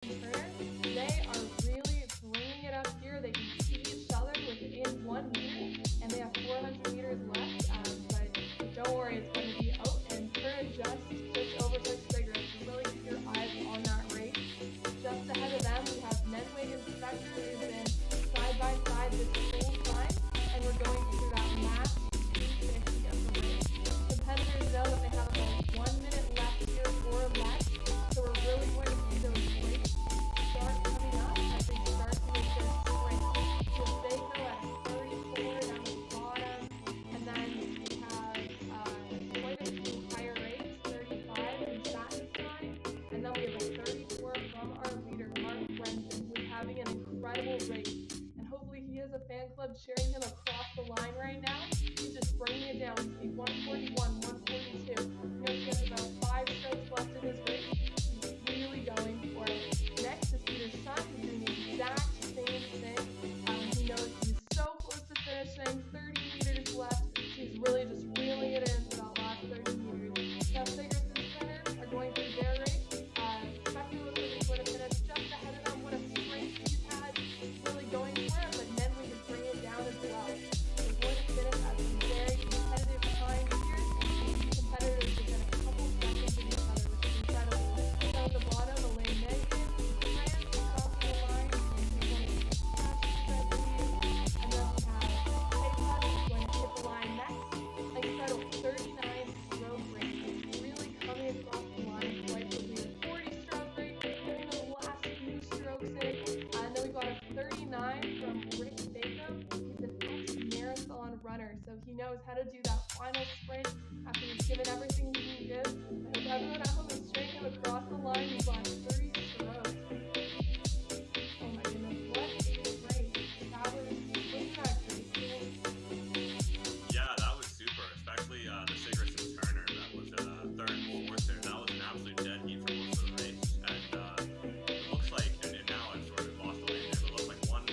Turner. They are really bringing it up here. They can see each other within 1 meter, and they have 400 meters left. But don't worry, it's going to be out. And Turner just overtook Cigarettes. So really keep your eyes on that race. Just ahead of them, we have Nedwig and Spectre, who've been side by side this whole time, and we're going through that last 250 of the race. Competitors know that they have about 1 minute left here or less, so we're really going to see those brakes start coming up as they start to make their sprint. So Seiko at 34 down the bottom, and then we have quite a few higher rates, 35 in Satinstein, and then we have a 34 from our leader, Mark Brenton, who is having an incredible race. And hopefully he has a fan club cheering him across the line right now. He's just bringing it down. We see 141, 142. He knows he has about 5 strokes left in his race. He's really going for it. Next is Peter's son, who's doing the exact same thing. He knows he's so close to finishing, 30 meters left. He's really just reeling it in for that last 30 meters. Now, Sigurds and Spinner are going through their race. Spectre looks like he's going to finish just ahead of them. What a sprint he's had. He's really going for it, but Nedley can bring it down as well. We're going to finish at some very competitive times here. These competitors within a couple seconds of each other, which is incredible. Down at the bottom, Elaine Megan, France crossing the line. She's going to crash through, I believe. And then we have Paypal, who's going to hit the line next. Incredible 39 stroke rate. Really coming across the line quite quickly. 40 stroke rate, getting the last few strokes in. And then we've got a 39 from Rick Bacon. He's an ex-marathon runner, so he knows how to do that final sprint after he's given everything he can give. I hope everyone at home is cheering him across the line. He's on 30 strokes. Oh my goodness, what a race. Wasn't that great? Yeah, that was super, especially the Sigurdsson Turner that was third and fourth there. That was an absolute dead heat for most of the race. And it looks like, and now I've sort of lost the lane there, but it looks like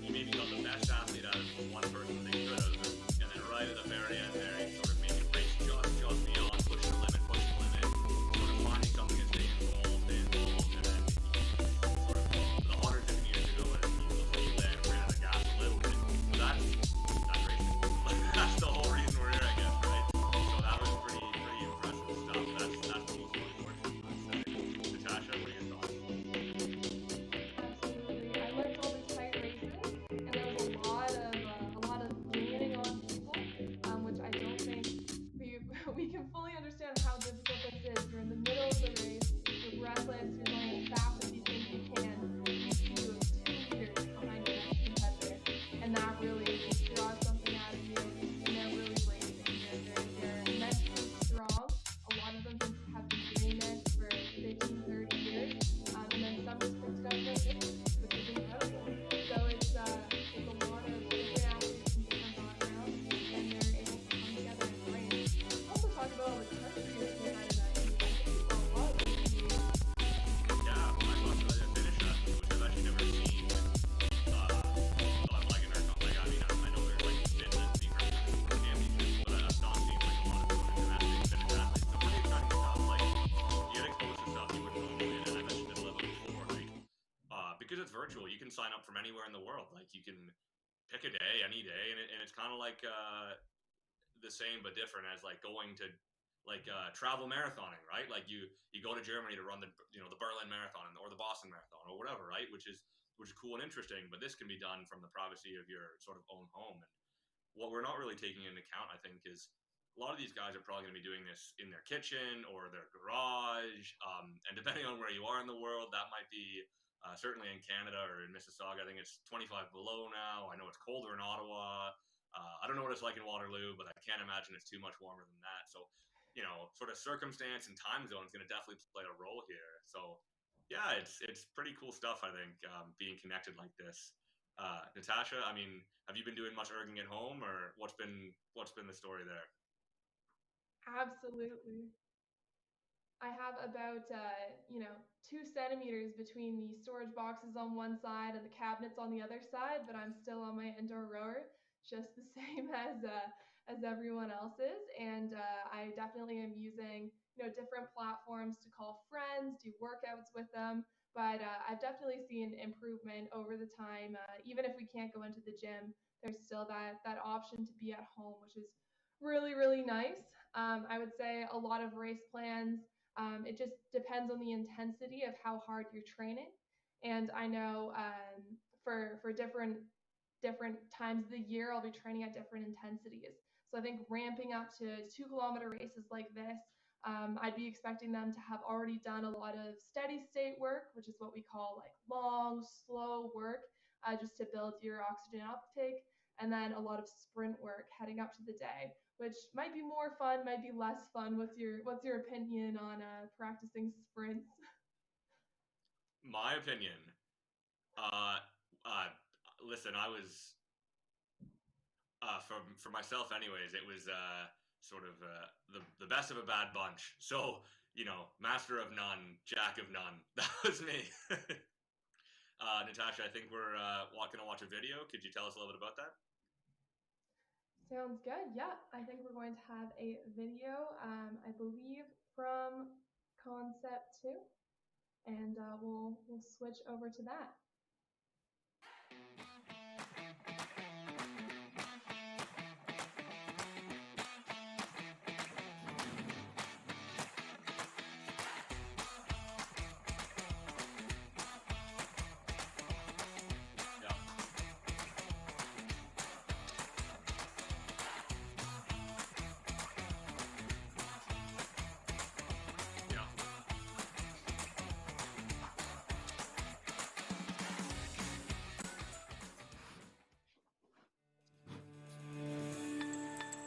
he maybe got the best athlete out of one person they could have. And then right at the very end there, he sort of maybe raced just beyond, pushing the limit, sort of finding something and staying involved. And then he sort of, with 150 meters to go, and he looks like he ran out of gas a little bit. But that's racing. That's the whole reason we're here, I guess, right? So that was pretty impressive stuff. That's the most unfortunate, I'd say. Natasha, what are your thoughts? Absolutely. I liked all the tight races, and there was a lot of gaining on people, which I don't think we we can fully understand how difficult this is. You're in the middle of the race, you're breathless, you're going as fast as you think you can. You see you have 2 meters behind your next competitor, and that really just draws something out of you. And they're really racing. They're mentally strong. A lot of them have been doing this for 15, 30 years. And then some just picked it up real quickly, which is incredible. So it's a lot of different athletes from different backgrounds, and they're able to come together and race. Also talk about all the countries we had in that heat. I think we saw a lot of different heats. Yeah, I thought so. I finished that, which I've actually never seen. Like an like I mean, I know there's like Finland being represented for championships, but I've not seen like a lot of sort of domestic Finnish athletes. So pretty exciting stuff. Like you get exposed to stuff you wouldn't normally, and I mentioned it a little bit before. Like because it's virtual, you can sign up from anywhere in the world. Like you can pick a day, any day, and it's kind of like the same but different as like going to like travel marathoning, right? Like you go to Germany to run the Berlin Marathon or the Boston Marathon or whatever, right? Which is cool and interesting, but this can be done from the privacy of your sort of own home. And what we're not really taking into account, I think, is a lot of these guys are probably going to be doing this in their kitchen or their garage. And depending on where you are in the world, that might be certainly in Canada or in Mississauga. I think it's 25 below now. I know it's colder in Ottawa. I don't know what it's like in Waterloo, but I can't imagine it's too much warmer than that. So, sort of circumstance and time zone is going to definitely play a role here. So, yeah, it's pretty cool stuff. I think being connected like this. Natasha, I mean, have you been doing much erging at home, or what's been the story there? Absolutely. I have about 2 centimeters between the storage boxes on one side and the cabinets on the other side, but I'm still on my indoor rower, just the same as everyone else is. And I definitely am using different platforms to call friends, do workouts with them. but I've definitely seen improvement over the time. Even if we can't go into the gym, there's still that option to be at home, which is really nice. I would say a lot of race plans. It just depends on the intensity of how hard you're training, and I know for different times of the year, I'll be training at different intensities. So I think ramping up to 2 kilometer races like this, I'd be expecting them to have already done a lot of steady state work, which is what we call like long, slow work, just to build your oxygen uptake, and then a lot of sprint work heading up to the day, which might be more fun, might be less fun. What's your opinion on practicing sprints? My opinion. Uh, uh, Listen, I was for myself, anyways. It was sort of the best of a bad bunch. So master of none, jack of none. That was me. Natasha, I think we're going to watch a video. Could you tell us a little bit about that? Sounds good. Yeah, I think we're going to have a video, I believe, from Concept 2, and we'll switch over to that. Yeah. Yeah.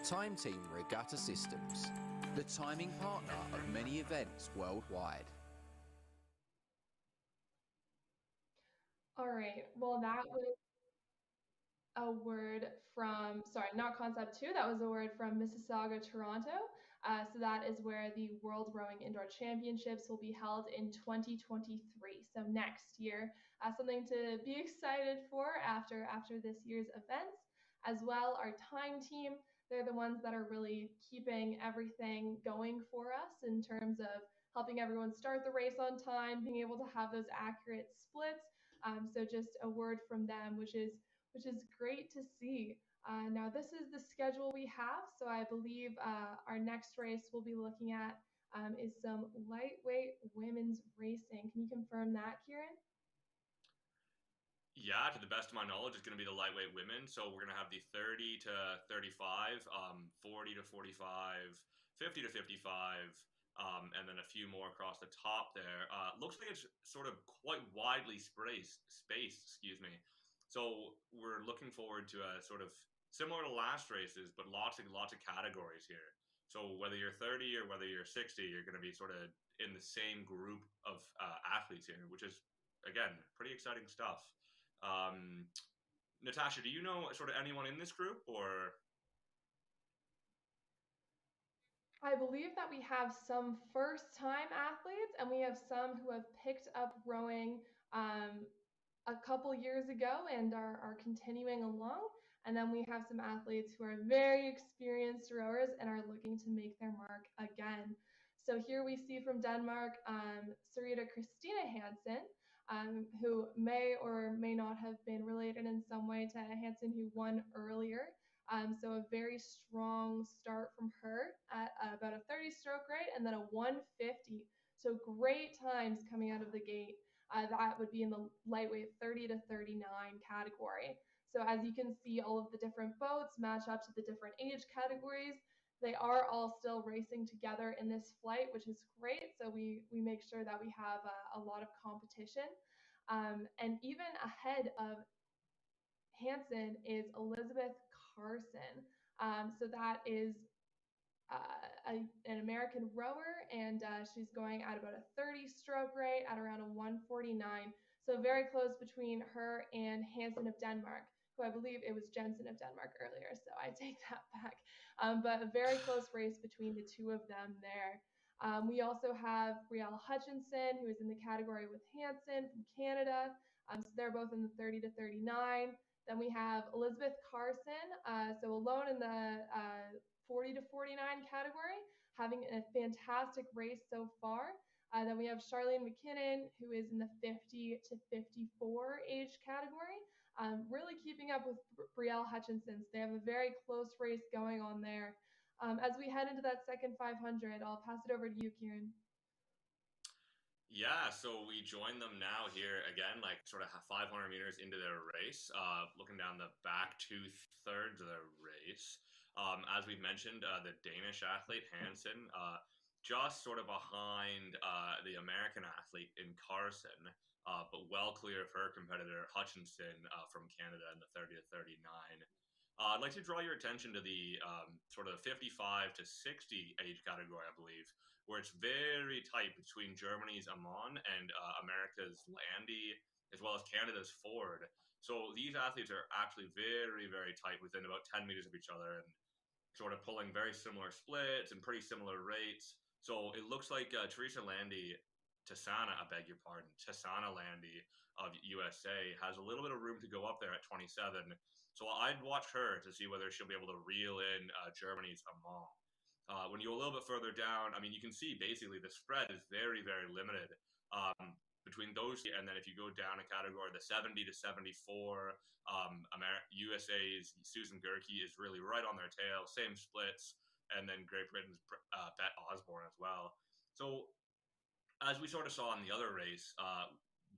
Time Team Regatta Systems, the timing partner of many events worldwide. All right. Well, that was a word from, sorry, not Concept 2, that was a word from Mississauga, Toronto. So that is where the World Rowing Indoor Championships will be held in 2023. So next year, something to be excited for after this year's events. As well, our time team, they're the ones that are really keeping everything going for us in terms of helping everyone start the race on time, being able to have those accurate splits. So just a word from them, which is great to see. Now, this is the schedule we have. So I believe our next race we'll be looking at is some lightweight women's racing. Can you confirm that, Kieran? Yeah, to the best of my knowledge, it's going to be the lightweight women. So we're going to have the 30 to 35, 40 to 45, 50 to 55, and then a few more across the top there. Looks like it's sort of quite widely spaced, excuse me. So we're looking forward to a sort of similar to last races, but lots of categories here. So whether you're 30 or whether you're 60, you're going to be sort of in the same group of athletes here, which is again pretty exciting stuff. Um, Natasha, do you know sort of anyone in this group, or? I believe that we have some first time athletes and we have some who have picked up rowing um, a couple years ago and are continuing along. And then we have some athletes who are very experienced rowers and are looking to make their mark again. So here we see from Denmark, Sarita Christina Hansen, who may or may not have been related in some way to Hansen, who won earlier. So a very strong start from her at about a 30 stroke rate and then a 150. So great times coming out of the gate. That would be in the lightweight 30 to 39 category. So as you can see, all of the different boats match up to the different age categories. They are all still racing together in this flight, which is great. So we make sure that we have a lot of competition. And even ahead of Hansen is Elizabeth Carson. So that is an American rower, and she's going at about a 30 stroke rate at around a 149. So very close between her and Hansen of Denmark, who I believe it was Jensen of Denmark earlier, so I take that back. But a very close race between the two of them there. We also have Brielle Hutchinson, who is in the category with Hansen from Canada. So they're both in the 30 to 39. Then we have Elizabeth Carson, so alone in the 40 to 49 category, having a fantastic race so far. Then we have Charlene McKinnon, who is in the 50 to 54 age category, really keeping up with Brielle Hutchinson. They have a very close race going on there. As we head into that second 500, I'll pass it over to you, Kieran. Yeah, so we join them now here again, like sort of 500 meters into their race, looking down the back 2/3 of their race. As we've mentioned, the Danish athlete Hansen, just sort of behind the American athlete in Carson, but well clear of her competitor Hutchinson from Canada in the 30 to 39. I'd like to draw your attention to the sort of 55 to 60 age category, I believe, where it's very tight between Germany's Amon and America's Landy, as well as Canada's Ford. So these athletes are actually very, very tight within about 10 meters of each other and sort of pulling very similar splits and pretty similar rates. So it looks like Teresa Landy, I beg your pardon, Tassana Landy of USA has a little bit of room to go up there at 27. So I'd watch her to see whether she'll be able to reel in Germany's Amon. When you go a little bit further down, I mean, you can see basically the spread is very, very limited between those. And then if you go down a category, the 70 to 74, USA's Susan Gerke is really right on their tail, same splits. And then Great Britain's Bet Osborne as well. So as we sort of saw in the other race,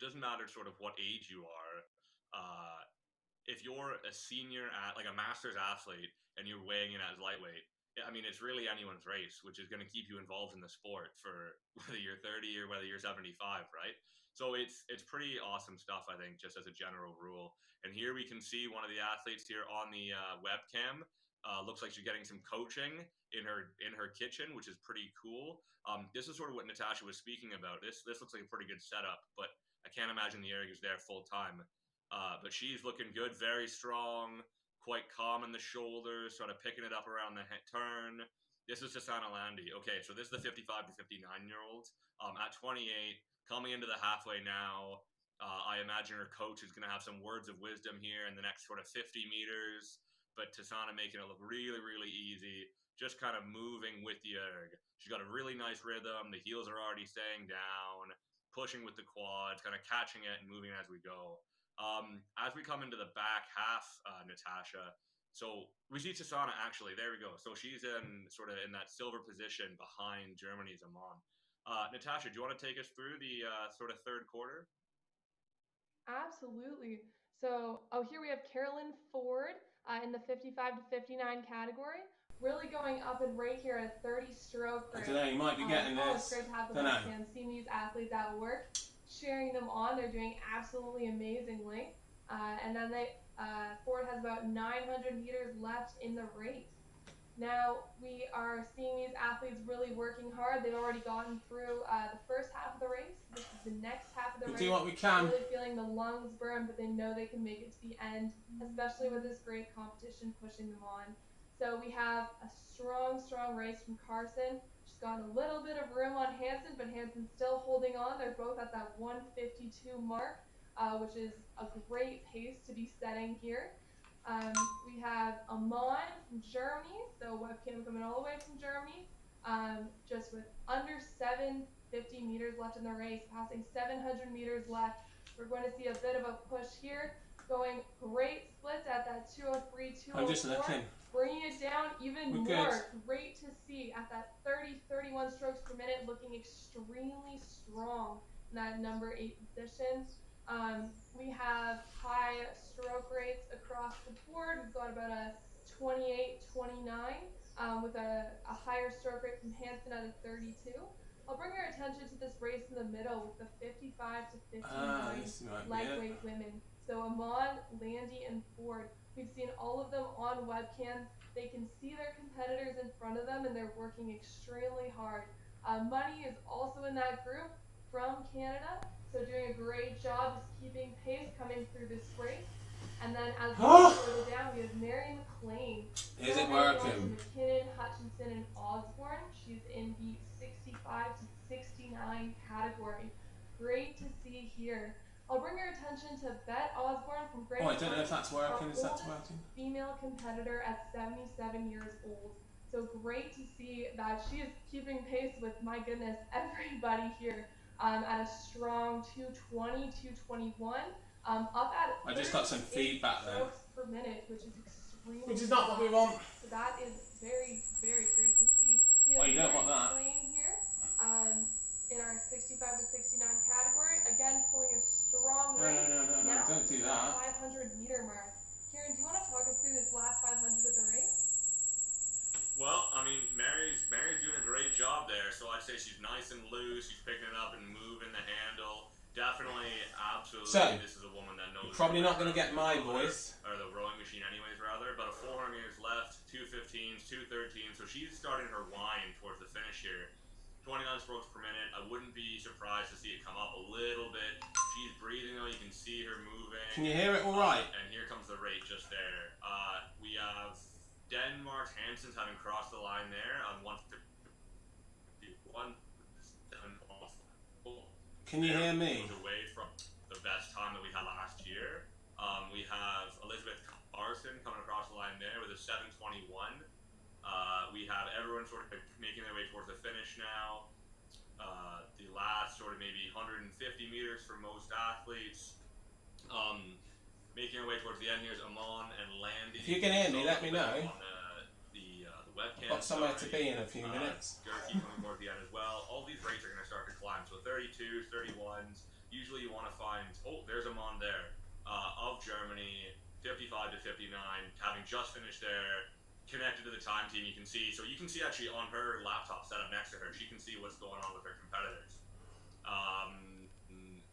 doesn't matter sort of what age you are. If you're a senior, like a master's athlete, and you're weighing in as lightweight, I mean, it's really anyone's race, which is going to keep you involved in the sport for whether you're 30 or whether you're 75, right? So it's pretty awesome stuff, I think, just as a general rule. And here we can see one of the athletes here on the webcam. Looks like she's getting some coaching in her kitchen, which is pretty cool. This is sort of what Natasha was speaking about. This looks like a pretty good setup, but I can't imagine the area is there full time. But she's looking good, very strong, quite calm in the shoulders, sort of picking it up around the turn. This is Tassana Landy. Okay, so this is the 55 to 59-year-olds. At 28, coming into the halfway now, I imagine her coach is going to have some words of wisdom here in the next sort of 50 meters. But Tassana making it look really, really easy, just kind of moving with the erg. She's got a really nice rhythm. The heels are already staying down, pushing with the quads, kind of catching it and moving as we go. As we come into the back half, Natasha, so we see Tassana actually, there we go. So she's in sort of in that silver position behind Germany's Amon. Natasha, do you want to take us through the sort of third quarter? Absolutely. So, here we have Carolyn Ford in the 55 to 59 category, really going up and right here at 30 stroke rate. I don't know, you might be getting It's this. great to have the webcam, seeing these athletes at work, cheering them on. They're doing absolutely amazingly. And then Ford has about 900 meters left in the race. Now we are seeing these athletes really working hard. They've already gotten through the first half of the race. This is the next half of the race. Do what we can. Really feeling the lungs burn, but they know they can make it to the end, especially with this great competition pushing them on. So we have a strong, strong race from Carson. She's got a little bit of room on Hansen, but Hansen's still holding on. They're both at that 152 mark, which is a great pace to be setting here. We have Amon from Germany, so webcam coming all the way from Germany, just with under 750 meters left in the race, passing 700 meters left. We're going to see a bit of a push here, going great splits at that 203, 204. I'm just looking. Bringing it down even We're more. good. Great to see at that 30, 31 strokes per minute, looking extremely strong in that number 8 position. We have high stroke rates across the board. We've got about a 28, 29 with a higher stroke rate from Hansen at a 32. I'll bring your attention to this race in the middle with the 55 to 59 lightweight women. So Amon, Landy, and Ford. We've seen all of them on webcam. They can see their competitors in front of them, and they're working extremely hard. Money is also in that group from Canada. So doing a great job just keeping pace coming through this race. And then as we go further down, we have Mary McLean. Is it working? McKinnon, Hutchinson, and Osborne. She's in the 65 to 69 category. Great to see here. I'll bring your attention to Bet Osborne from Great Britain. I don't know if that's working. Is that working? Female competitor at 77 years old. So great to see that she is keeping pace with, my goodness, everybody here at a strong 220, 221, up at I just got some 38 feedback then. strokes per minute, which is extremely Which is not what we fast. want. So that is very, very great to see. We have Oh, you don't Mary want that. Swain here in our 65 to 69 category. Again, pulling a strong No, race. no, Now don't do to the that. 500 meter mark. Kieran, do you want to talk us through this last 500 of the race? Well, I mean, Mary's doing a great job there. So I'd say she's nice and loose. She's picking it up and moving the handle. Definitely, absolutely. So, this is a woman that knows. You're probably not going to get my voice. Or the rowing machine, anyways. Rather, but a 400 meters left, 2:15s, 2:13. So she's starting her wind towards the finish here. 29 strokes per minute. I wouldn't be surprised to see it come up a little bit. She's breathing though. You can see her moving. Can you hear it all right? And here comes the rate just there. We have Denmark's Hansen's having crossed the line there on 151. Can you hear me? Away from the best time that we had last year. We have Elizabeth Carson coming across the line there with a 7:21. We have everyone sort of making their way towards the finish now. The last sort of maybe 150 meters for most athletes. Making our way towards the end, here's Amon and Landy. If you can hear me, let me know. On the webcam. Got somewhere to be in a few minutes. Gerke coming towards the end as well. All these rates are going to start to climb. So 32s, 31s. Usually you want to find, oh, there's Amon there, of Germany, 55 to 59, having just finished there. Connected to the time team, you can see. So you can see actually on her laptop set up next to her, she can see what's going on with her competitors.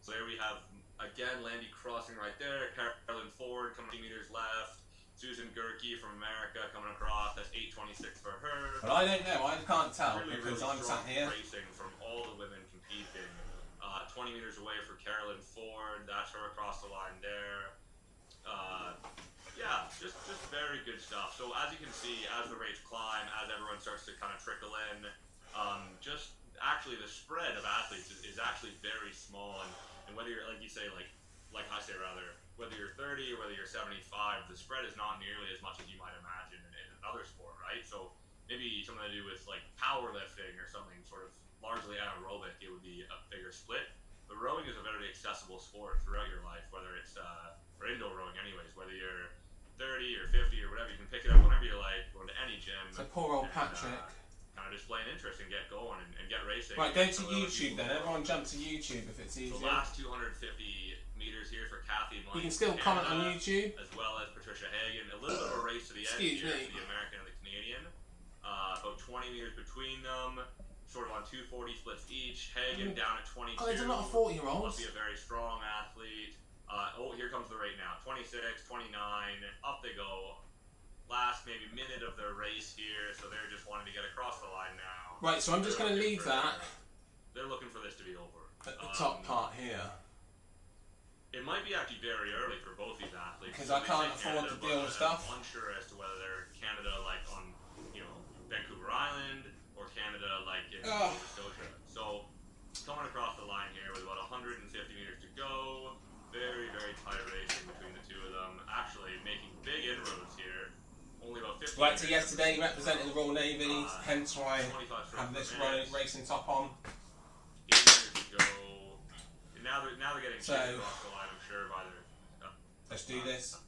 So there we have, again, Landy crossing right there. Carolyn Ford coming 2 meters left. Susan Gerke from America coming across. That's 8:26 for her. But I don't know. I can't tell Really, because really I'm strong sat here. racing from all the women competing. 20 meters away for Carolyn Ford. That's her across the line there. Yeah, just very good stuff. So as you can see, as the rates climb, as everyone starts to kind of trickle in, just actually the spread of athletes is actually very small. And whether you're, like you say, like I say rather, whether you're 30 or whether you're 75, the spread is not nearly as much as you might imagine in another sport, right? So maybe something to do with like powerlifting or something sort of largely anaerobic, it would be a bigger split. But rowing is a very accessible sport throughout your life, whether it's or indoor rowing anyways, whether you're 30 or 50 or whatever, you can pick it up whenever you like, go to any gym. So poor old Patrick. Kind of display an interest and get going and get racing. Right, go to YouTube then. Everyone jump to YouTube if it's easier. The last 250 meters here for Kathy Blank. You can still comment on YouTube. As well as Patricia Hagen. A little bit of a race to the end here for the American and the Canadian. About 20 meters between them. Sort of on 240 splits each. Hagen down at 22. Oh, there's a lot of 40-year-olds. Must be a very strong athlete. Oh, here comes the rate now. 26, 29. Up they go. Last maybe minute of their race here, so they're just wanting to get across the line now. Right, so I'm just going to leave that. They're looking for this to be over. At the top part here. It might be actually very early for both these athletes. Because I can't afford to deal with stuff. I'm unsure as to whether they're Canada like on, Vancouver Island or Canada like in Nova Scotia. So coming across the line here with about 150 meters to go. Very, very tight racing between the two of them. Actually making big inroads here. Only about 50 Right, so yesterday he represented the Royal Navy, hence why I have this racing top on. 8 meters to go. And now they're getting So, across the line, I'm sure, by their let's do this.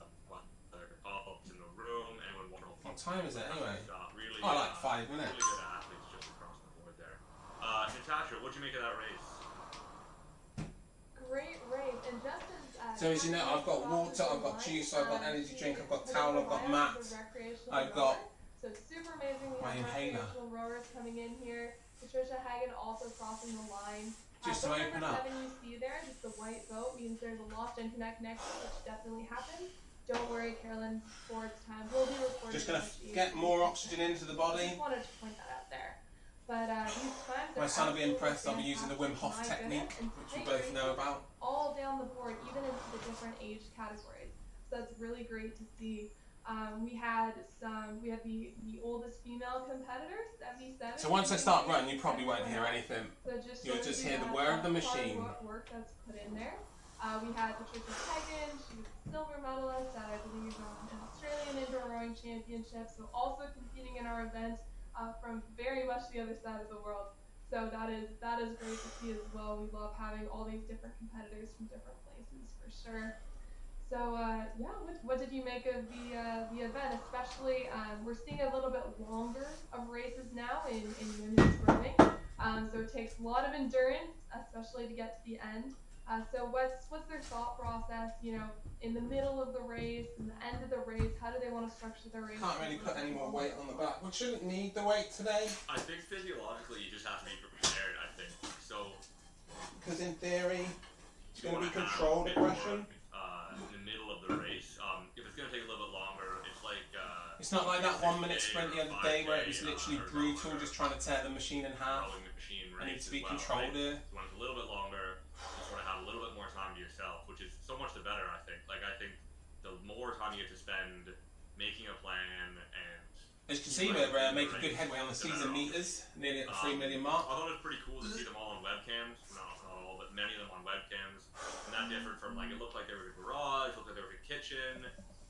in the room. Anyone want to What time is it anyway? Really, Oh, like 5 minutes. Really good athletes just across the board there. Natasha, what'd you make of that race? Great race, and just as So as you know, I've got water, I've got juice, I've got energy drink, I've got towel, I've got mat, I've got so super amazing. We my have inhaler. recreational rowers coming in here. Patricia Hagen also crossing the line. Just to the open number up. 7 you see there, just the white boat, means there's a lost and connect next, which definitely happened. Don't worry, Carolyn Ford's time will be recorded. Just going to get more oxygen into the I body. just wanted to point that out there. But these times My are son will be impressed. I'll be absolutely using the Wim Hof fantastic. My technique, goodness, and which we tight both know races about. all down the board, even into the different age categories. So that's really great to see. We had the oldest female competitors, 77. So once I start running, you probably won't hear anything. So just You'll shows just you hear the that whir of the hard machine. work that's put in there. We had Patricia Hagen. She was a silver medalist at, I believe, an Australian Indoor Rowing Championship. So also competing in our event. from very much the other side of the world. So that is great to see as well. We love having all these different competitors from different places for sure. So yeah, what did you make of the event? Especially, we're seeing a little bit longer of races now in women's rowing. So it takes a lot of endurance, especially to get to the end. So what's their thought process? You know, in the middle of the race and the end of the race, how do they want to structure the race? Can't really put any more weight on the back. We shouldn't need the weight today. I think physiologically you just have to be prepared. I think so. Because in theory, it's You going to want be to have controlled a bit more, aggression. in the middle of the race. If it's going to take a little bit longer, it's like. It's not like that 1 minute sprint the other day where it was 5K, literally or brutal, longer. just trying to tear the machine in half. Rowing the machine It race needs to be as well, controlled right? here. So when it's a little bit longer, you sort of have a little bit more time to yourself, which is so much the better, I think. Like, I think the more time you get to spend making a plan and. As you can see, we're making good headway on the season meters, nearly at the 3 million mark. I thought it was pretty cool to see them all on webcams. Not all, but many of them on webcams. And that differed from, like, it looked like they were in a garage, looked like they were in a kitchen.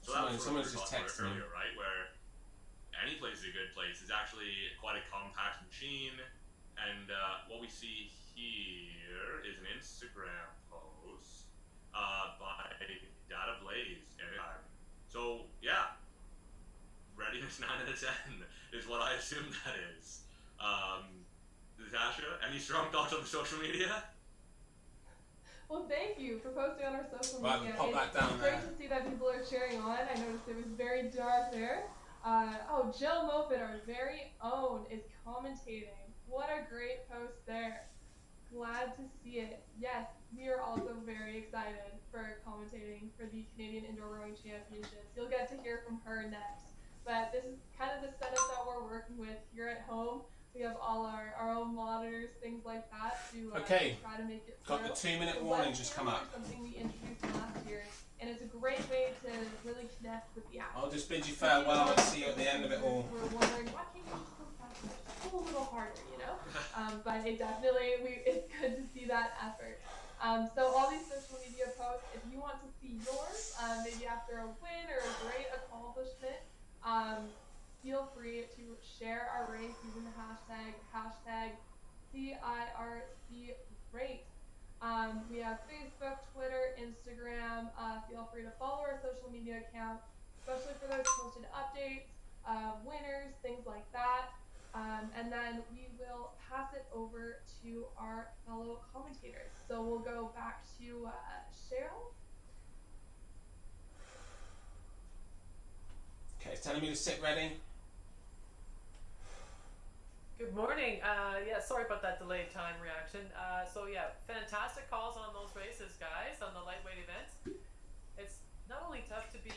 So that was Someone's what just we were talking texting about earlier, right? Where any place is a good place. It's actually quite a compact machine. And what we see here is an Instagram post by Data Blaze. So, yeah. Readiness 9 out of 10 is what I assume that is. Natasha, any strong thoughts on the social media? Well, thank you for posting on our social Right, media. pop back down It's there. great to see that people are cheering on. I noticed it was very dark there. Oh, Jill Moffitt, our very own, is commentating. What a great post there. Glad to see it. Yes, we are also very excited for commentating for the Canadian Indoor Rowing Championships. You'll get to hear from her next. But this is kind of the setup that we're working with here at home. We have all our own monitors, things like that, to Okay. try to make it Got the through. 2 minute The warning just come webcams up. are something we introduced last year, and it's a great way to really connect with the app. I'll just bid you farewell and see you at the end of it all. We're wondering, why can't you just go faster? Just pull a little harder, you know? But it definitely, it's good to see that effort. So all these social media posts, if you want to see yours, maybe after a win or a great accomplishment, feel free to share our race using the hashtag CIRCRate. We have Facebook, Twitter, Instagram. Feel free to follow our social media accounts, especially for those posted updates, winners, things like that. And then we will pass it over to our fellow commentators. So we'll go back to Cheryl. Okay, it's telling me to sit ready. Good morning. Yeah, sorry about that delayed time reaction. So yeah, fantastic calls on those races, guys, on the lightweight events. It's not only tough to be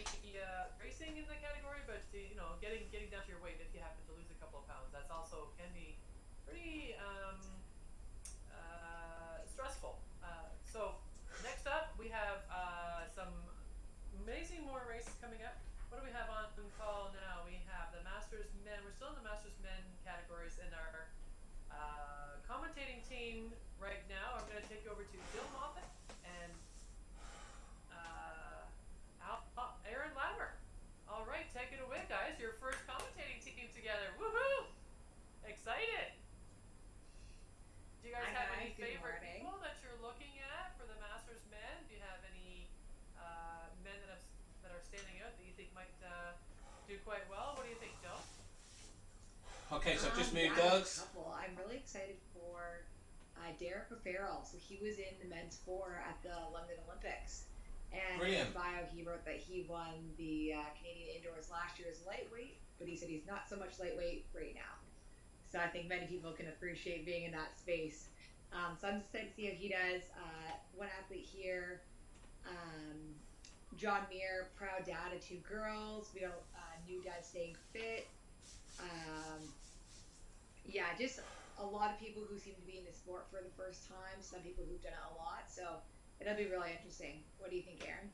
racing in the category, but you know, getting down to your weight if you happen to lose a couple of pounds. That's also can be pretty stressful. So next up, we have some amazing more races coming up. What do we have on call now? We have the Masters Men. We're still in the Masters Men categories in our commentating team right now. I'm going to take you over to Jill Moffitt and Aaron Latimer. All right, take it away, guys. Your first commentating team together. Woohoo! Excited. Do you guys have any favorite people that you're looking at for the Masters Men? Do you have any men that are standing out that you think might do quite well? What do you think, Jill? Okay, so I've just moved yeah, Doug's. I'm really excited for Derek O'Farrell. So he was in the men's 4 at the London Olympics. And Brilliant. in his bio, he wrote that he won the Canadian Indoors last year as lightweight, but he said he's not so much lightweight right now. So I think many people can appreciate being in that space. So I'm just excited to see how he does. One athlete here, John Muir, proud dad of 2 girls. We got new dad staying fit. Yeah, just a lot of people who seem to be in the sport for the first time. Some people who've done it a lot. So it'll be really interesting. What do you think, Aaron?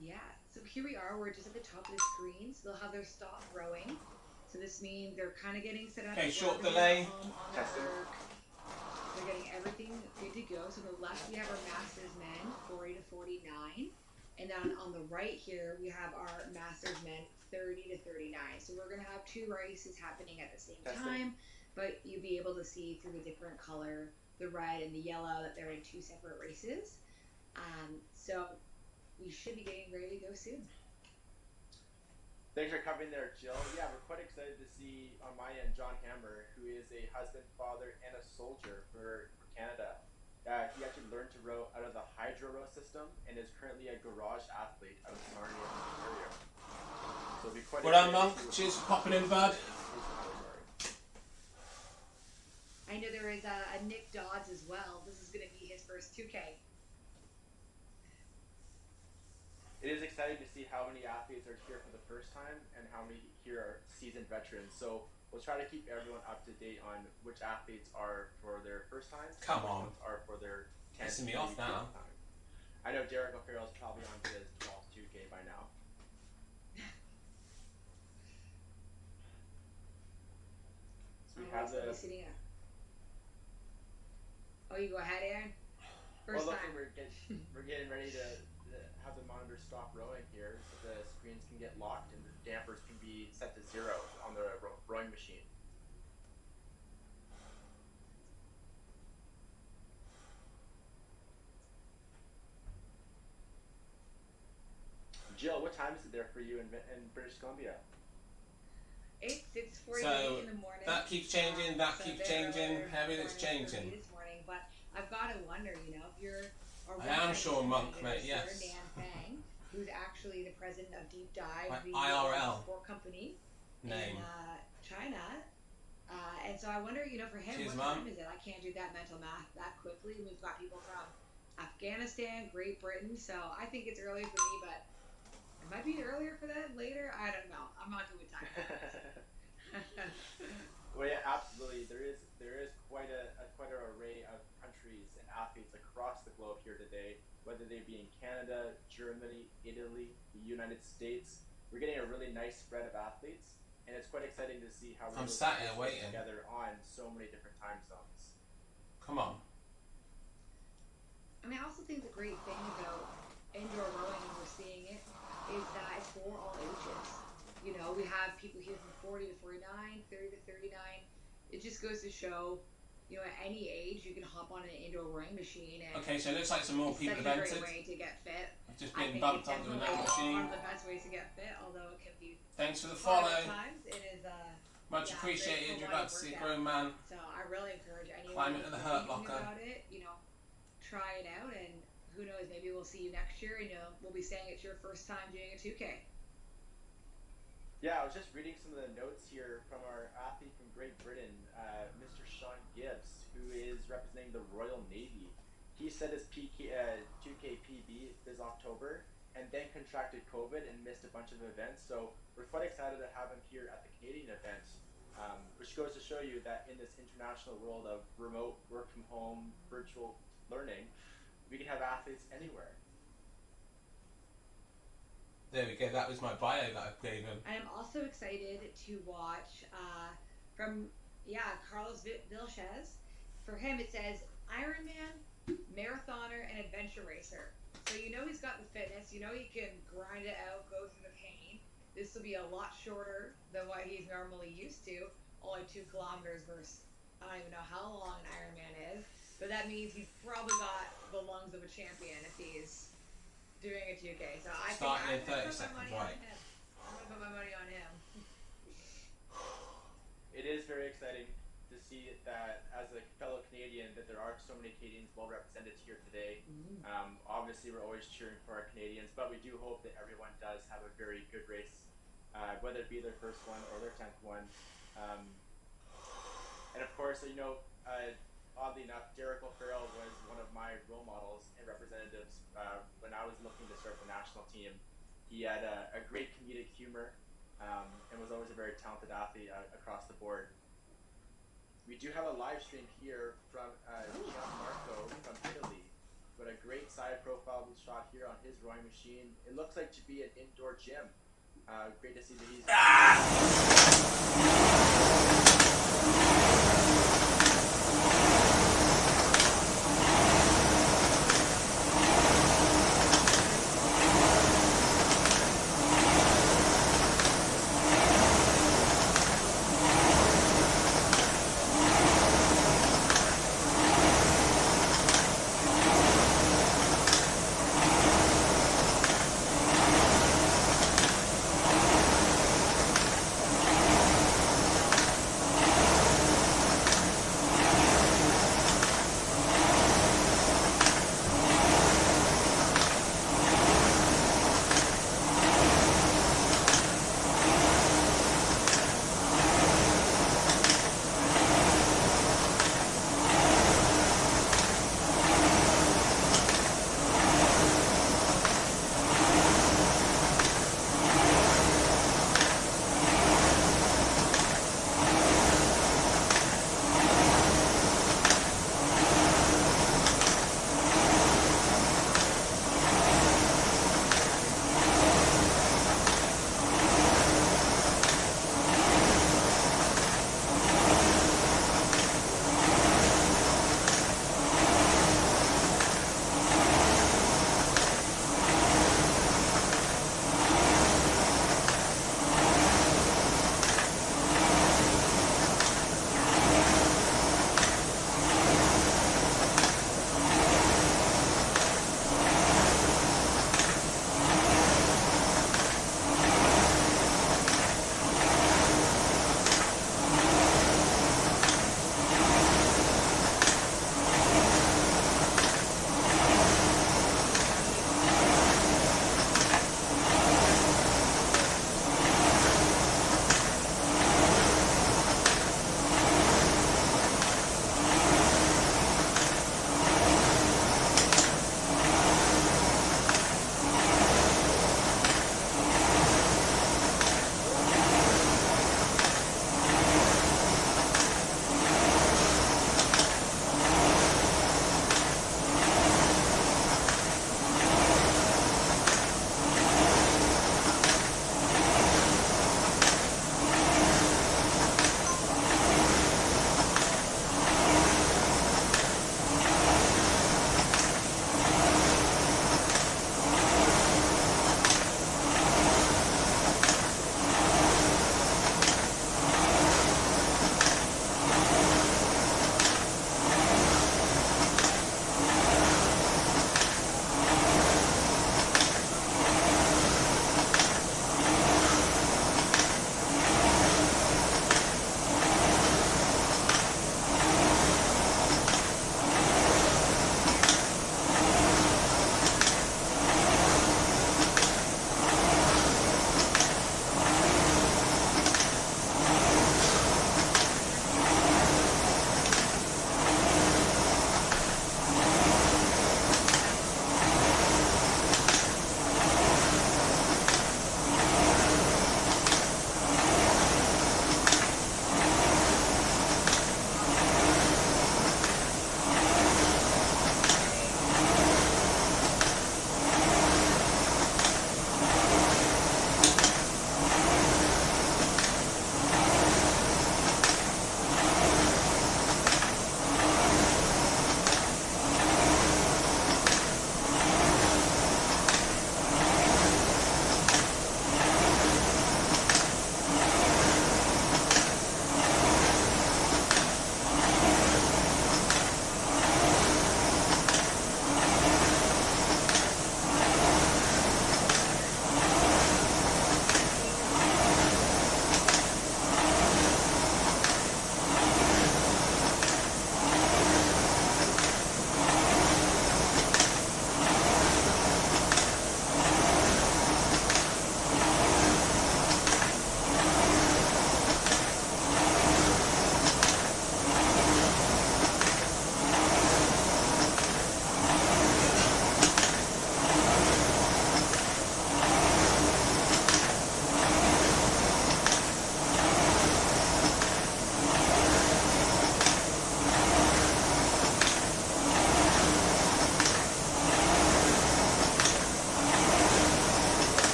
Yeah, so here we are. We're just at the top of the screen. So they'll have their stop rowing. So this means they're kind of getting set up. Okay, short wherever delay. they're home on their work. They're getting everything good to go. So on the left we have our Masters men, 40 to 49. And then on the right here we have our Masters men, 30 to 39. So we're going to have two races happening at the same time. But you'll be able to see through the different color, the red and the yellow, that they're in two separate races. So we should be getting ready to go soon. Thanks for coming there, Jill. Yeah, we're quite excited to see on my end John Hammer, who is a husband, father, and a soldier for Canada. He actually learned to row out of the hydro row system and is currently a garage athlete out of Sarnia, Ontario. So it'll be quite Well done, Monk. Cheers for popping in, bud. I know there is a Nick Dodds as well. This is going to be his first 2K. It is exciting to see how many athletes are here for the first time and how many here are seasoned veterans. So we'll try to keep everyone up to date on which athletes are for their first time. Come on. Are for their 10th Pissing me off now. time. I know Derek O'Farrell's probably on to his 12th 2K by now. So we have the. Oh, you go ahead, Aaron. First Well, time. we're getting ready to have the monitor stop rowing here, so the screens can get locked and the dampers can be set to 0 on the rowing machine. Jill, what time is it there for you in British Columbia? It's 6:48 So in the morning. that keeps changing, that So keeps they're changing, earlier everything's this morning changing. This morning, but I've got to wonder, if you're I am Sean Monk, mate, yes. Dan Fang, who's actually the president of Deep Dive, My the IRL sport company name. in China. And so I wonder, for him, Cheers, what Mum. time is it? I can't do that mental math that quickly. We've got people from Afghanistan, Great Britain, so I think it's early for me, but it might be earlier for them later. I don't know. I'm not good with time. Well, yeah, absolutely. There is quite an array of countries and athletes across the globe here today, whether they be in Canada, Germany, Italy, the United States. We're getting a really nice spread of athletes, and it's quite exciting to see how we're I'm sat here waiting. together on so many different time zones. Come on. I also think the great thing about indoor rowing, and we're seeing it, is that it's for all ages. We have people here from 40 to 49, 30 to 39. It just goes to show, at any age you can hop on an indoor rowing machine. And Okay, so it looks like some more people have it's such a entered. great way to get fit. I've just I been think bumped it's onto definitely another one machine. of the best ways to get fit, although it can be Thanks for the hard follow. at times. It is Much yeah, appreciated. very You're full about to body see a workout. grown man. So I really encourage anyone Climb into the hurt thinking locker. about it, try it out, and who knows, maybe we'll see you next year, and we'll be saying it's your first time doing a 2K. Yeah, I was just reading some of the notes here from our athlete from Great Britain, Mr. Sean Gibbs, who is representing the Royal Navy. He set his 2K PB this October and then contracted COVID and missed a bunch of events. So we're quite excited to have him here at the Canadian event, which goes to show you that in this international world of remote work from home, virtual learning, we can have athletes anywhere. There we go, that was my bio that I gave him. I am also excited to watch Carlos Vilches. For him, it says Ironman, marathoner, and adventure racer. So he's got the fitness. He can grind it out, go through the pain. This will be a lot shorter than what he's normally used to. Only 2 kilometers versus I don't even know how long an Ironman is. But that means he's probably got the lungs of a champion if he's doing a 2K. So I think Starting in I'm gonna 30 put my seconds, money right. on him. I'm gonna put my money on him. It is very exciting to see that as a fellow Canadian that there are so many Canadians well represented here today. Obviously we're always cheering for our Canadians, but we do hope that everyone does have a very good race, whether it be their first one or their 10th one. And of course, oddly enough, Derek O'Farrell was one of my role models and representatives when I was looking to start the national team. He had a great comedic humor and was always a very talented athlete across the board. We do have a live stream here from Gianmarco from Italy, but a great side profile shot here on his rowing machine. It looks like to be an indoor gym. Great to see that he's.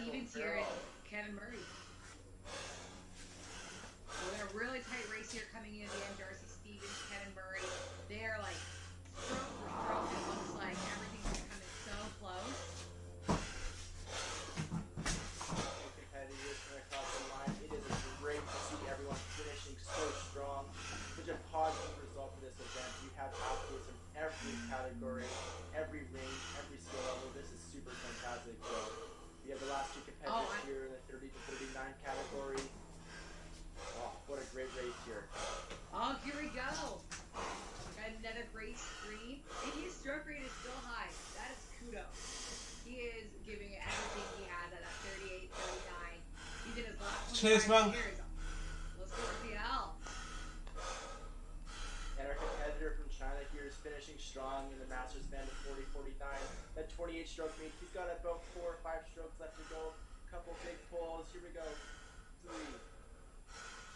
Stevens here and Kevin Murray. We're in a really tight race here coming in at the end. Darcy Stevens, Kevin Murray. They are like stroke for stroke. It looks like everything's coming so close. Competitors coming across the line. It is great to see everyone finishing so strong. Such a positive result for this event. You have athletes from every category, every range, every skill level. This is super fantastic. So we have the last two competitors here in the 30 to 39 category. Oh, what a great race here. Oh, here we go. Got another great screen. And his stroke rate is still high. That is kudos. He is giving it everything he has at that 38, 39. He's in his last 25 Cheers, man. years. Let's go RPL. And our competitor from China here is finishing strong in the Masters band of 40-49. That 28 stroke meet. He's got about 4 or 5 strokes left to go. Couple big pulls. Here we go. 3,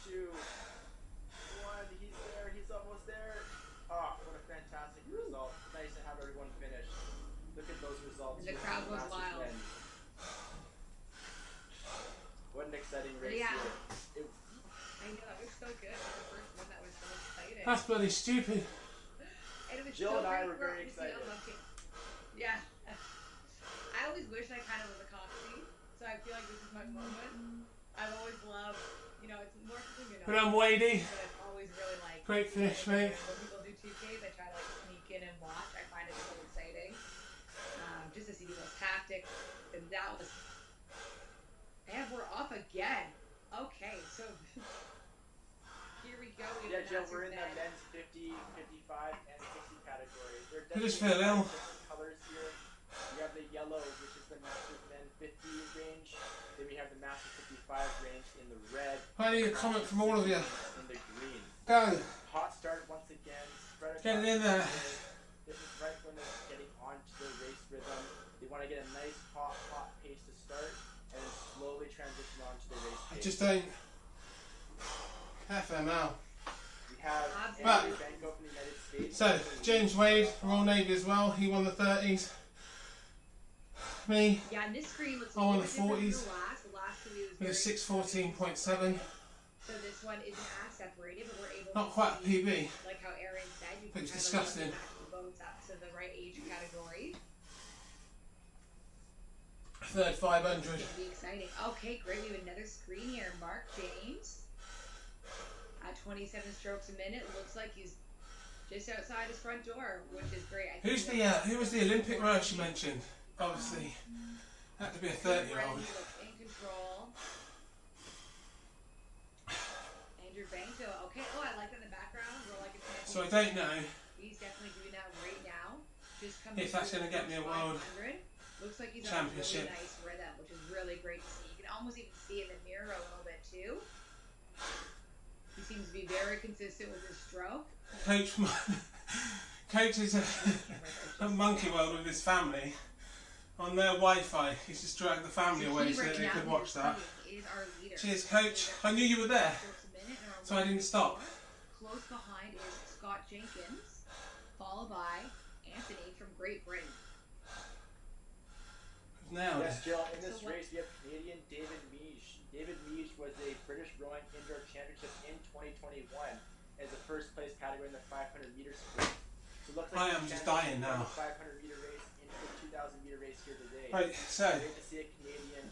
2, 1. He's there. He's almost there. Oh, what a fantastic result. Nice to have everyone finish. Look at those results. And the crowd goes wild. Band. What an exciting race Yeah. here. I know, that was so good. The first one that was so exciting. That's bloody stupid. And it was Jill so and I great were for very us to see excited. them. Yeah. I always wish I kind of was a coxie, so I feel like this is my moment. I've always loved, you know, it's more something you know. But I'm Wadey. But I've always really liked. Great finish, mate. When people do 2Ks, I try to like sneak in and watch. I find it so exciting. Just to see people's tactics. And that was. And we're up again. Okay, so. Here we go. We Yeah, have Jill, Masters we're in the band. men's 50, 55, and 60 category. There are I just definitely feel ill. different colors here. We have the yellow, which is the Masters men 50 range. Then we have the Masters 55 range in the red. I need a comment from all of you. In the green. Go. Hot start once again. Spread Get it across in there. the This is right when they're getting onto the race rhythm. They want to get a nice hot pace to start, and then slowly transition onto the race I pace. just don't. FML. We have Right. Andrew Banco from the United States. So, James Wade, Royal Navy as well. He won the 30s. Me, Yeah, and this screen looks a I won little the different 40s. from the last. The last two was with very a 614.7. So this one isn't as separated, but we're able Not to quite a see, PB. like how Aaron said, you can Looks kind disgusting. of match the boats up to the right age category. Third 500. It's gonna be exciting. Okay, great. We have another screen here. Mark James at 27 strokes a minute. Looks like he's just outside his front door, which is great. I Who's think the who was the Olympic rower she mentioned? Obviously, had to be a 30-year-old. He looks in control. Andrew Banco. Okay. Oh, I like that in the background. We're like a So I don't know He's definitely doing that right now. Just coming if that's through going to the get me a first world 500. Looks like he's championship. on a really nice rhythm, which is really great to see. You can almost even see in the mirror a little bit too. He seems to be very consistent with his stroke. Coach is a monkey world with his family. On their Wi-Fi, he's just dragged the family away so that they could watch that. Is our leader. Cheers, Coach. I knew you were there, so I didn't stop. Close behind is Scott Jenkins, followed by Anthony from Great Britain. Now, Yes, Jill, in this So race we have Canadian David Meege. David Meege was a British Rowing Indoor Championship in 2021 as the first place category in the 500 meter sprint. So it looks like I am just dying now. 500 meter race into the 2,000 meter race here today. Right, so Great to see a Canadian.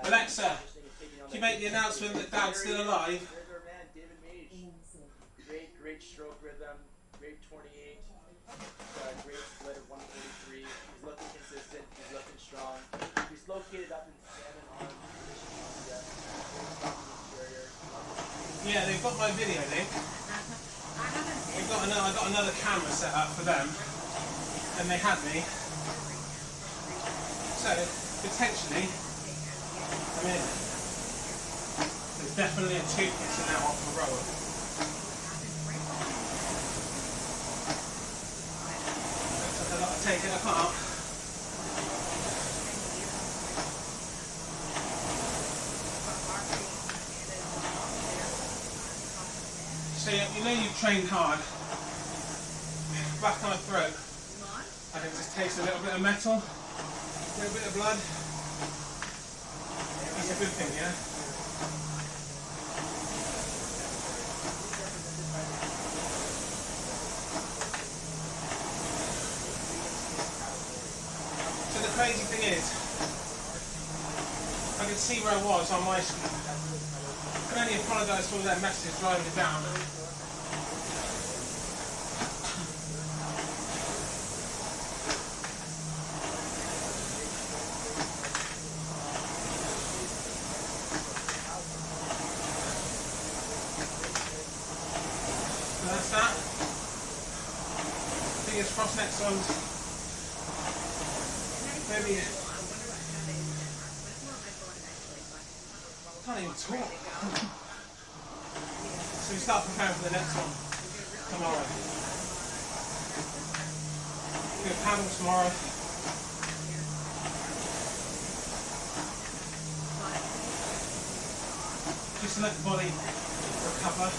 Alexa, taking on can you make the announcement that Dad's still alive? There's our man, David Meege. Great stroke rhythm, great 28, great split of 143. He's looking consistent, he's looking strong. He's located up in Salmon Arm position on the interior. Yeah, they've got my video link. I got another camera set up for them, and they had me. So potentially, I mean, there's definitely a 2 missing out off the rower. Looks like a lot of taking apart. So you know you've trained hard. Back on my throat, I can just taste a little bit of metal, a little bit of blood. good thing, yeah? So the crazy thing is, I could see where I was on my screen. I can only apologise for all that messages driving it down. So that's that. Fingers crossed next one's maybe. I can't even talk. So we start preparing for the next one tomorrow. We're going to paddle tomorrow. Just to let the body recover.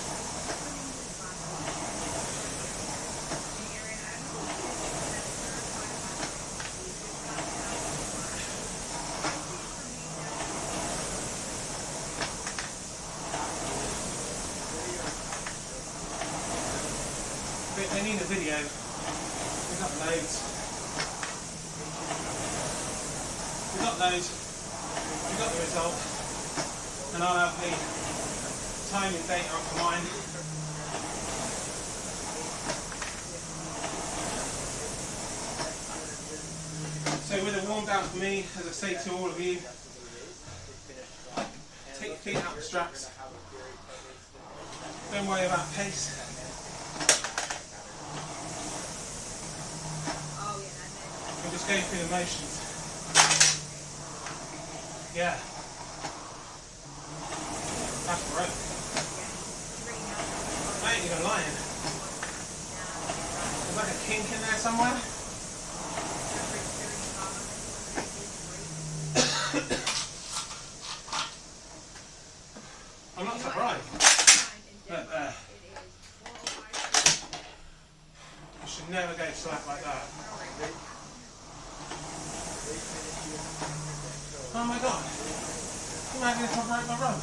They need a video. We've got loads. We've got loads. We've got the result. And I'll have the time and data up for mine. So with a warm down for me, as I say to all of you, take your feet out of the straps. Don't worry about pace. And just go through the motions. Yeah. That's right. I ain't even lying. There's like a kink in there somewhere. I'm not surprised. But I should never go slack like that. Oh my god. Imagine if I broke my rub.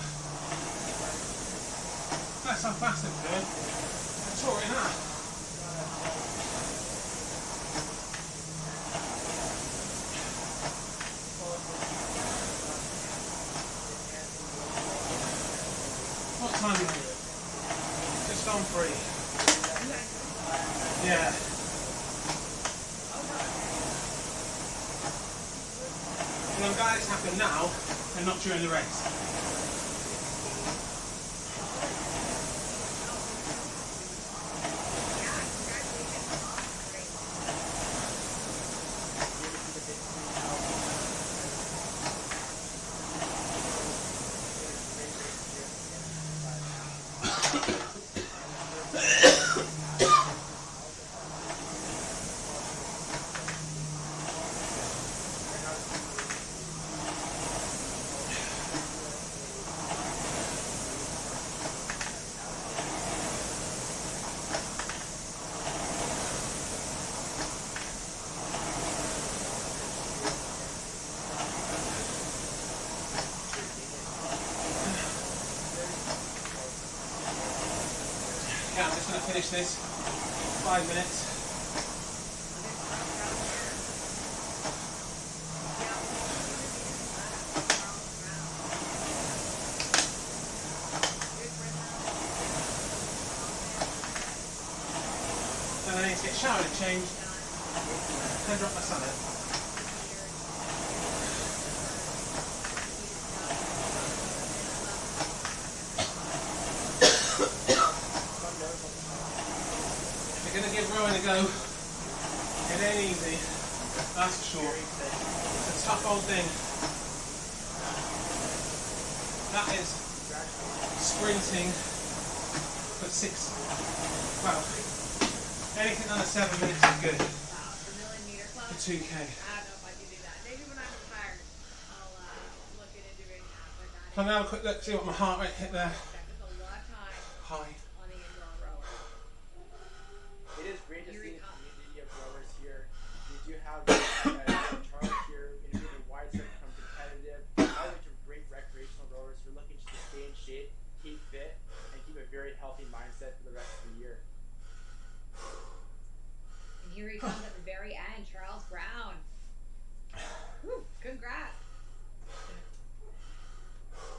That's how fast it's going. I tore it in half. What time is it? Just on 3. Yeah. And I'm glad it's happened now and not during the race. Yeah, I'm just going to finish this 5 minutes. Then I need to get showered and changed, then drop my son in. Gonna give rowing a go. It ain't easy, that's for sure. It's a tough old thing. That is sprinting for 6, well, anything under 7 minutes is good for 2K. So now a quick look, see what my heart rate hit there. High. It is great to see the community of rowers here. We do have Charles here, in a wide set from competitive, all the way to great recreational here he comes at the very end, Charles Brown. Woo, congrats.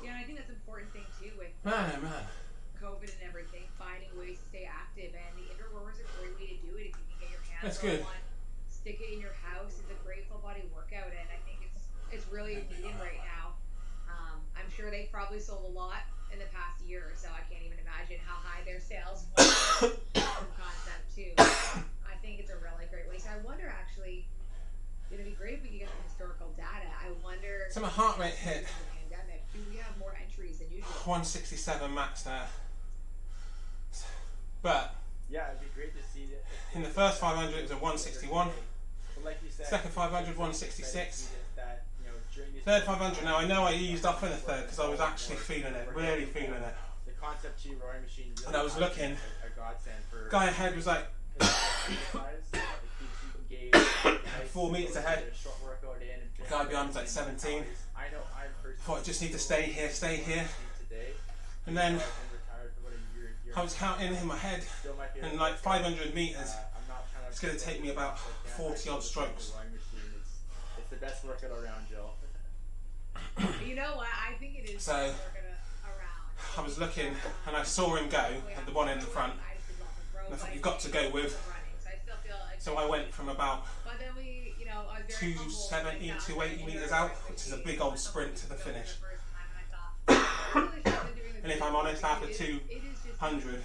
Yeah, and I think that's an important thing too with Man. COVID and everything, finding ways to stay active, and the indoor rower is a great way to do it if you can get your hands That's on good. one. Stick it in your house. It's a great full body workout, and I think it's really needed right now. I'm sure they probably sold a lot in the past year or so. I can't even imagine how high their sales went from concept too. I think it's a really great way. So I wonder actually, it'd be great if we could get some historical data. I wonder. So my heart rate hit in the pandemic, do we have more entries than usual? 167 max there. But Yeah, it'd be great to see it. in the first 500 it was a 161. But like you said, Second 500, 166. That, during these Third 500. Now I know I eased up in the third because I was actually feeling it, really feeling it. the Concept G rowing machine really And I was has looking. been a godsend for Guy ahead was like it keeps you engaged, 4 meters ahead. get a short workout in, and Guy behind was like 17. I know I personally Thought I just need to stay here. today. And then I've been retired for about a year I was counting in my head, still my favorite and like workout. 500 meters. I'm not trying to It's going to take me about 40 odd strokes. It's the best workout around, Jill. You know what? I think it is. So, we're gonna around. I was looking and I saw him go at the one in the front. And I thought, you've got to go with. So I went from about 270, 280 meters out, which is a big old sprint to the finish. And if I'm honest, after 200,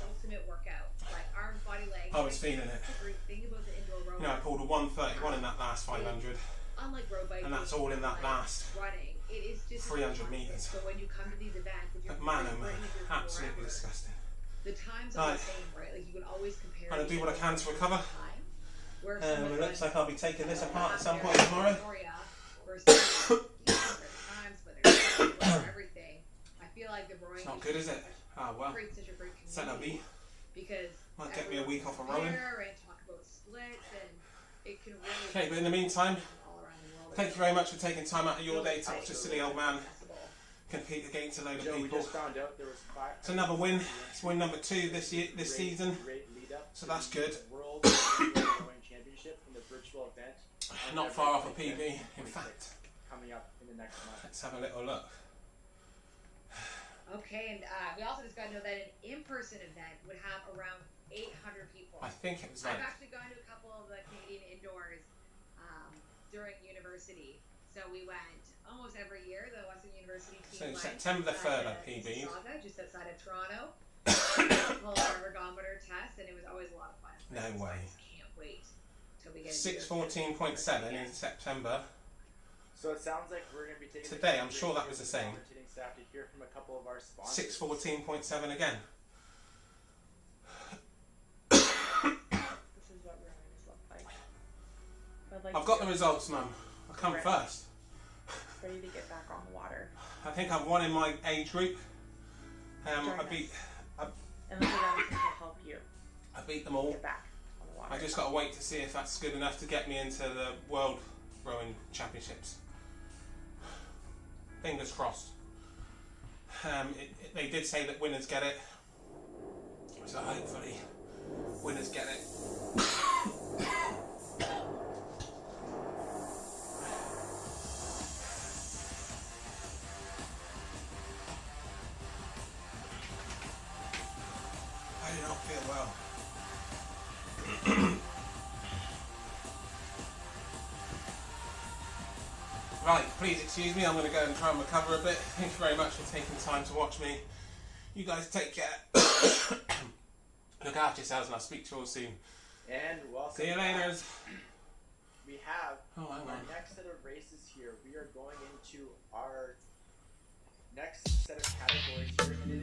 I was feeling it. You know, I pulled a 131 in that last 500, and that's all in that last 300 meters. But man, oh man, absolutely disgusting. The times Right. are the same, right? Like you can always compare. Trying to do what I can to recover. It It looks like I'll be taking this apart at some point tomorrow. It's not good, is it? Ah, well. C'est la vie. Because Might get me a week off of rowing. and talk about splits, and it can really Okay, but in the meantime, all around the world. thank you very much for taking time out of your day to watch a silly old man compete against a load of Joe, we people. just found out there was It's another win. It's win number 2 this season. Great lead up So that's good. World Rowing Championship in the virtual event. Not far off a PB, in fact. Coming up in the next month. Let's have a little look. Okay, and we also just got to know that an in-person event would have around 800 people. I think it was like, I've actually gone to a couple of the Canadian indoors during university. So we went almost every year. The Western University team so went. September the 3rd I to PB'd. Mississauga, just outside of Toronto. Pulled our ergometer test, and it was always a lot of fun. No way. Can't wait till we get 614.7 in September. So it sounds like we're going to be taking Today, I'm sure that was the same. Staff to hear from a couple of our sponsors. 614.7 again. This is what runners look like. I've got the results, Mum. I come Right. first. Ready to get back on the water. I think I've won in my age group. Join I us. beat And look at everything to help you them all. get back on the water. I just got to wait to see if that's good enough to get me into the World Rowing Championships. Fingers crossed. They did say that winners get it, so hopefully winners get it. I do not feel well. Right, please excuse me, I'm going to go and try and recover a bit. Thank you very much for taking time to watch me. You guys take care. Look after yourselves and I'll speak to you all soon. And welcome. See you back. later. We have Oh, hang our on. next set of races here. We are going into our next set of categories here, and it